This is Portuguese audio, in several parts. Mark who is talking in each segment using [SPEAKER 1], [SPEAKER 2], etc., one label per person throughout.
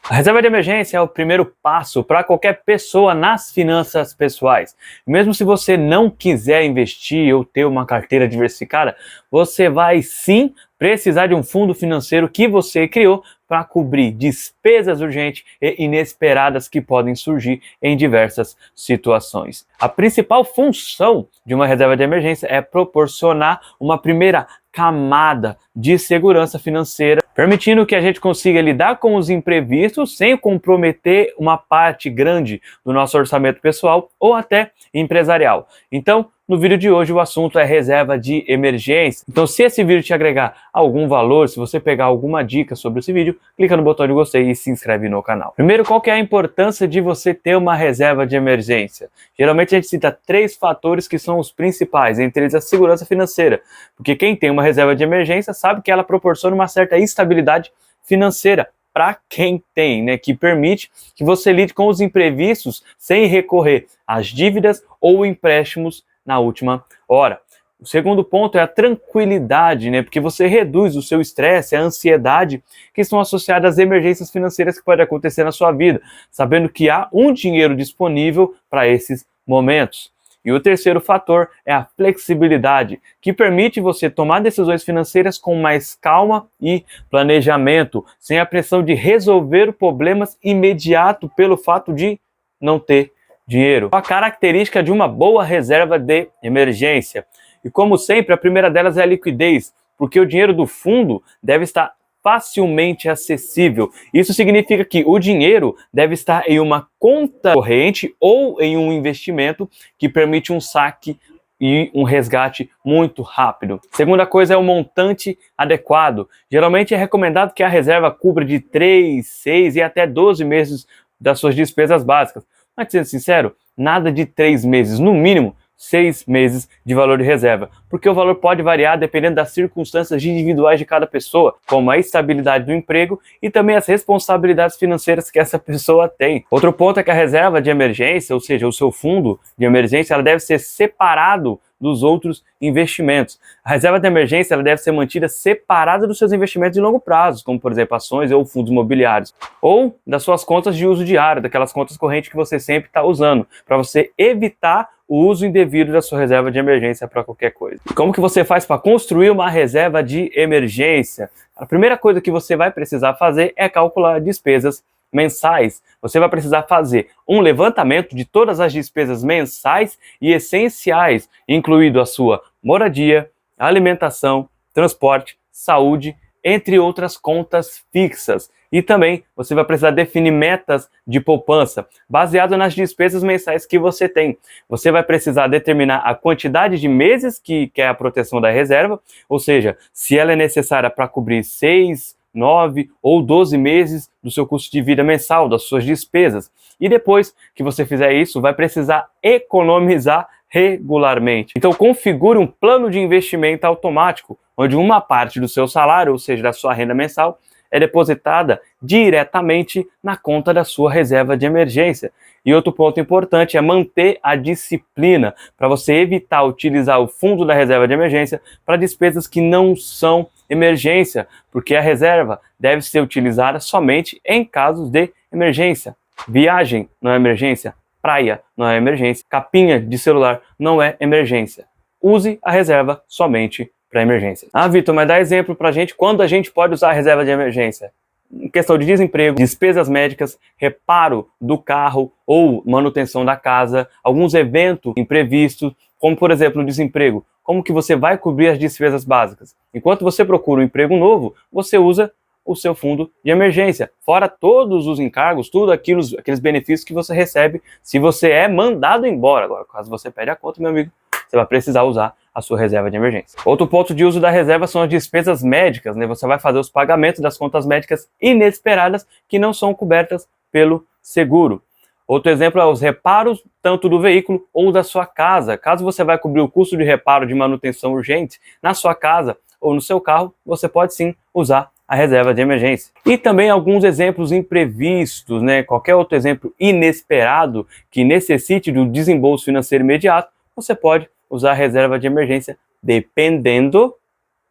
[SPEAKER 1] A reserva de emergência é o primeiro passo para qualquer pessoa nas finanças pessoais. Mesmo se você não quiser investir ou ter uma carteira diversificada, você vai sim precisar de um fundo financeiro que você criou para cobrir despesas urgentes e inesperadas que podem surgir em diversas situações. A principal função de uma reserva de emergência é proporcionar uma primeira camada de segurança financeira, permitindo que a gente consiga lidar com os imprevistos sem comprometer uma parte grande do nosso orçamento pessoal ou até empresarial. Então, no vídeo de hoje o assunto é reserva de emergência. Então, se esse vídeo te agregar algum valor, se você pegar alguma dica sobre esse vídeo, clica no botão de gostei e se inscreve no canal. Primeiro, qual que é a importância de você ter uma reserva de emergência? Geralmente a gente cita 3 fatores que são os principais, entre eles a segurança financeira, porque quem tem uma reserva de emergência sabe que ela proporciona uma certa estabilidade financeira para quem tem, né, que permite que você lide com os imprevistos sem recorrer às dívidas ou empréstimos na última hora. O segundo ponto é a tranquilidade, né, porque você reduz o seu estresse, a ansiedade que estão associadas às emergências financeiras que podem acontecer na sua vida, sabendo que há um dinheiro disponível para esses momentos. E o terceiro fator é a flexibilidade, que permite você tomar decisões financeiras com mais calma e planejamento, sem a pressão de resolver problemas imediato pelo fato de não ter dinheiro. A característica de uma boa reserva de emergência. E como sempre, a primeira delas é a liquidez, porque o dinheiro do fundo deve estar facilmente acessível. Isso significa que o dinheiro deve estar em uma conta corrente ou em um investimento que permite um saque e um resgate muito rápido. Segunda coisa é o montante adequado. Geralmente é recomendado que a reserva cubra de 3, 6 e até 12 meses das suas despesas básicas. Mas, sendo sincero, nada de 3 meses, no mínimo 6 meses de valor de reserva, porque o valor pode variar dependendo das circunstâncias individuais de cada pessoa, como a estabilidade do emprego e também as responsabilidades financeiras que essa pessoa tem. Outro ponto é que a reserva de emergência, ou seja, o seu fundo de emergência, ela deve ser separado dos outros investimentos. A reserva de emergência ela deve ser mantida separada dos seus investimentos de longo prazo, como por exemplo ações ou fundos imobiliários, ou das suas contas de uso diário, daquelas contas correntes que você sempre está usando, para você evitar o uso indevido da sua reserva de emergência para qualquer coisa. Como que você faz para construir uma reserva de emergência? A primeira coisa que você vai precisar fazer é calcular despesas mensais. Você vai precisar fazer um levantamento de todas as despesas mensais e essenciais, incluindo a sua moradia, alimentação, transporte, saúde, entre outras contas fixas. E também você vai precisar definir metas de poupança, baseado nas despesas mensais que você tem. Você vai precisar determinar a quantidade de meses que quer a proteção da reserva, ou seja, se ela é necessária para cobrir 6, 9 ou 12 meses do seu custo de vida mensal, das suas despesas. E depois que você fizer isso, vai precisar economizar regularmente. Então configure um plano de investimento automático, onde uma parte do seu salário, ou seja, da sua renda mensal, é depositada diretamente na conta da sua reserva de emergência. E outro ponto importante é manter a disciplina, para você evitar utilizar o fundo da reserva de emergência para despesas que não são emergência, porque a reserva deve ser utilizada somente em casos de emergência. Viagem não é emergência, praia não é emergência, capinha de celular não é emergência. Use a reserva somente para emergência. Ah, Vitor, mas dá exemplo para a gente quando a gente pode usar a reserva de emergência. Em questão de desemprego, despesas médicas, reparo do carro ou manutenção da casa, alguns eventos imprevistos, como por exemplo o desemprego. Como que você vai cobrir as despesas básicas? Enquanto você procura um emprego novo, você usa o seu fundo de emergência, fora todos os encargos, tudo aqueles benefícios que você recebe se você é mandado embora. Agora, caso você perde a conta, meu amigo, você vai precisar usar a sua reserva de emergência. Outro ponto de uso da reserva são as despesas médicas, né? Você vai fazer os pagamentos das contas médicas inesperadas que não são cobertas pelo seguro. Outro exemplo é os reparos tanto do veículo ou da sua casa. Caso você vai cobrir o custo de reparo de manutenção urgente na sua casa ou no seu carro, você pode sim usar a reserva de emergência. E também alguns exemplos imprevistos, né? Qualquer outro exemplo inesperado que necessite do desembolso financeiro imediato, você pode usar a reserva de emergência dependendo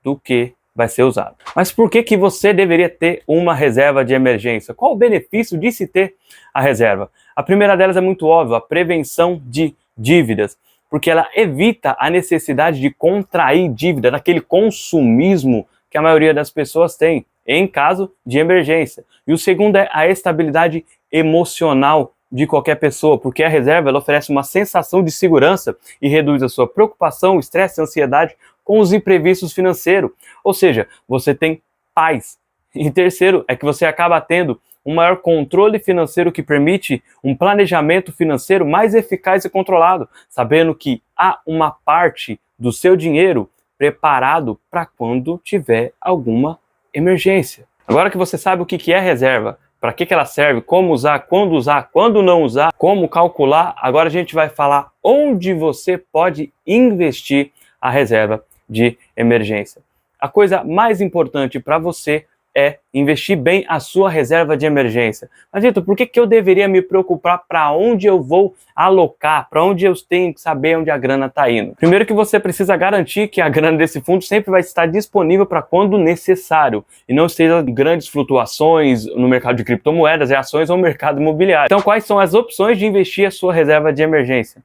[SPEAKER 1] do que vai ser usado. Mas por que você deveria ter uma reserva de emergência? Qual o benefício de se ter a reserva? A primeira delas é muito óbvia, a prevenção de dívidas, porque ela evita a necessidade de contrair dívida, daquele consumismo que a maioria das pessoas tem em caso de emergência. E o segundo é a estabilidade emocional de qualquer pessoa, porque a reserva ela oferece uma sensação de segurança e reduz a sua preocupação, estresse e ansiedade com os imprevistos financeiros. Ou seja, você tem paz. E terceiro é que você acaba tendo um maior controle financeiro que permite um planejamento financeiro mais eficaz e controlado, sabendo que há uma parte do seu dinheiro preparado para quando tiver alguma emergência. Agora que você sabe o que é reserva, para que ela serve, como usar, quando não usar, como calcular, agora a gente vai falar onde você pode investir a reserva de emergência. A coisa mais importante para você é investir bem a sua reserva de emergência. Mas, Vitor, por que eu deveria me preocupar para onde eu vou alocar, para onde eu tenho que saber onde a grana está indo? Primeiro que você precisa garantir que a grana desse fundo sempre vai estar disponível para quando necessário e não esteja grandes flutuações no mercado de criptomoedas, ações ou mercado imobiliário. Então, quais são as opções de investir a sua reserva de emergência?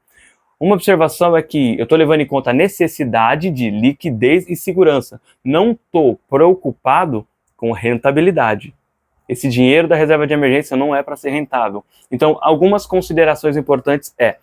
[SPEAKER 1] Uma observação é que eu estou levando em conta a necessidade de liquidez e segurança. Não estou preocupado com rentabilidade. Esse dinheiro da reserva de emergência não é para ser rentável. Então, algumas considerações importantes é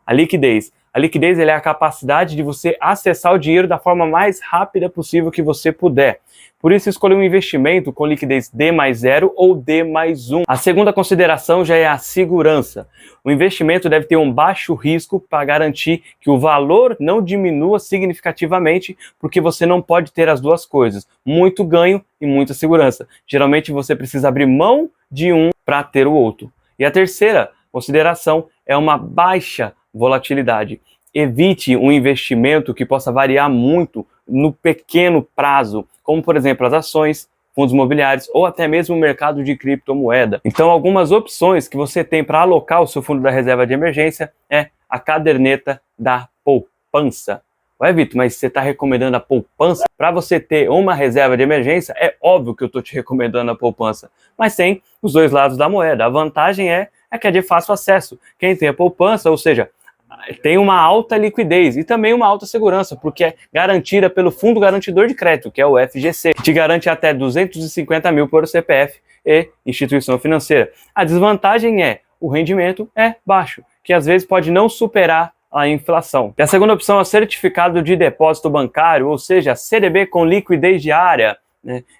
[SPEAKER 1] a liquidez. A liquidez é a capacidade de você acessar o dinheiro da forma mais rápida possível que você puder. Por isso, escolhi um investimento com liquidez D+0 ou D+1. A segunda consideração já é a segurança. O investimento deve ter um baixo risco para garantir que o valor não diminua significativamente, porque você não pode ter as duas coisas, muito ganho e muita segurança. Geralmente você precisa abrir mão de um para ter o outro. E a terceira consideração é uma baixa volatilidade. Evite um investimento que possa variar muito no pequeno prazo, como por exemplo as ações, fundos imobiliários ou até mesmo o mercado de criptomoeda. Então, algumas opções que você tem para alocar o seu fundo da reserva de emergência é a caderneta da poupança. Ué, Vitor, mas você está recomendando a poupança? Para você ter uma reserva de emergência, é óbvio que eu estou te recomendando a poupança. Mas tem os dois lados da moeda. A vantagem é que é de fácil acesso. Quem tem a poupança, ou seja, tem uma alta liquidez e também uma alta segurança, porque é garantida pelo Fundo Garantidor de Crédito, que é o FGC, que te garante até 250 mil por CPF e instituição financeira. A desvantagem é o rendimento é baixo, que às vezes pode não superar a inflação. E a segunda opção é o certificado de depósito bancário, ou seja, CDB com liquidez diária.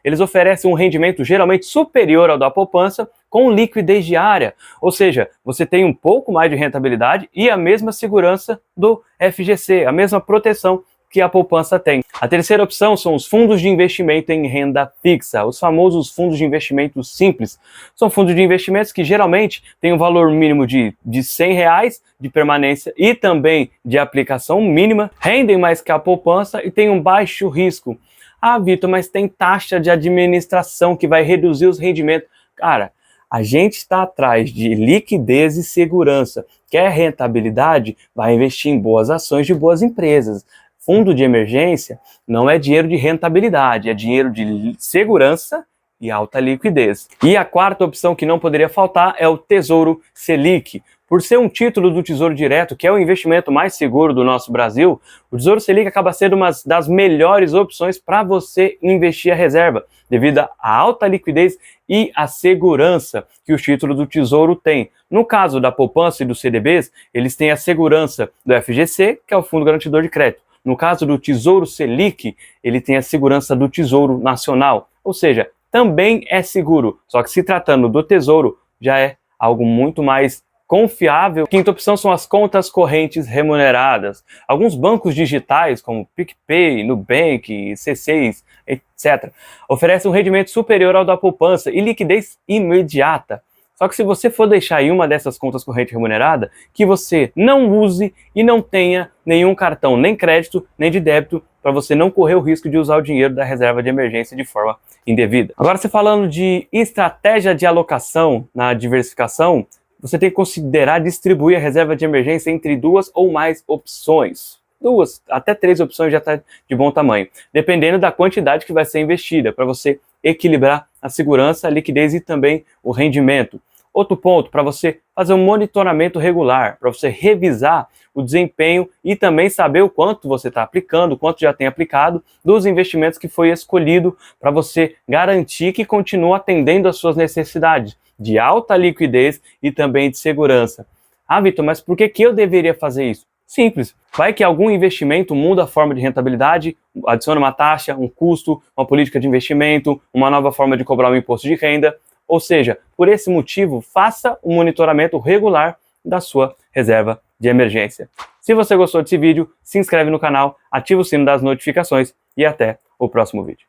[SPEAKER 1] Eles oferecem um rendimento geralmente superior ao da poupança com liquidez diária, ou seja, você tem um pouco mais de rentabilidade e a mesma segurança do FGC, a mesma proteção que a poupança tem. A terceira opção são os fundos de investimento em renda fixa, os famosos fundos de investimento simples. São fundos de investimentos que geralmente têm um valor mínimo de R$100 de permanência e também de aplicação mínima, rendem mais que a poupança e têm um baixo risco. Ah, Vitor, mas tem taxa de administração que vai reduzir os rendimentos. Cara, a gente está atrás de liquidez e segurança. Quer rentabilidade? Vai investir em boas ações de boas empresas. Fundo de emergência não é dinheiro de rentabilidade, é dinheiro de segurança e alta liquidez. E a quarta opção que não poderia faltar é o Tesouro Selic. Por ser um título do Tesouro Direto, que é o investimento mais seguro do nosso Brasil, o Tesouro Selic acaba sendo uma das melhores opções para você investir a reserva, devido à alta liquidez e à segurança que o título do Tesouro tem. No caso da poupança e dos CDBs, eles têm a segurança do FGC, que é o Fundo Garantidor de Crédito. No caso do Tesouro Selic, ele tem a segurança do Tesouro Nacional, ou seja, também é seguro, só que se tratando do Tesouro, já é algo muito mais confiável. Quinta opção são as contas correntes remuneradas. Alguns bancos digitais, como PicPay, Nubank, C6, etc., oferecem um rendimento superior ao da poupança e liquidez imediata. Só que se você for deixar em uma dessas contas correntes remuneradas, que você não use e não tenha nenhum cartão, nem crédito, nem de débito, para você não correr o risco de usar o dinheiro da reserva de emergência de forma indevida. Agora, se falando de estratégia de alocação na diversificação, você tem que considerar distribuir a reserva de emergência entre duas ou mais opções. 2 até 3 opções já está de bom tamanho, dependendo da quantidade que vai ser investida, para você equilibrar a segurança, a liquidez e também o rendimento. Outro ponto, para você fazer um monitoramento regular, para você revisar o desempenho e também saber o quanto você está aplicando, o quanto já tem aplicado dos investimentos que foi escolhido, para você garantir que continua atendendo às suas necessidades de alta liquidez e também de segurança. Ah, Vitor, mas por que eu deveria fazer isso? Simples. Vai que algum investimento muda a forma de rentabilidade, adiciona uma taxa, um custo, uma política de investimento, uma nova forma de cobrar um imposto de renda. Ou seja, por esse motivo, faça um monitoramento regular da sua reserva de emergência. Se você gostou desse vídeo, se inscreve no canal, ativa o sino das notificações e até o próximo vídeo.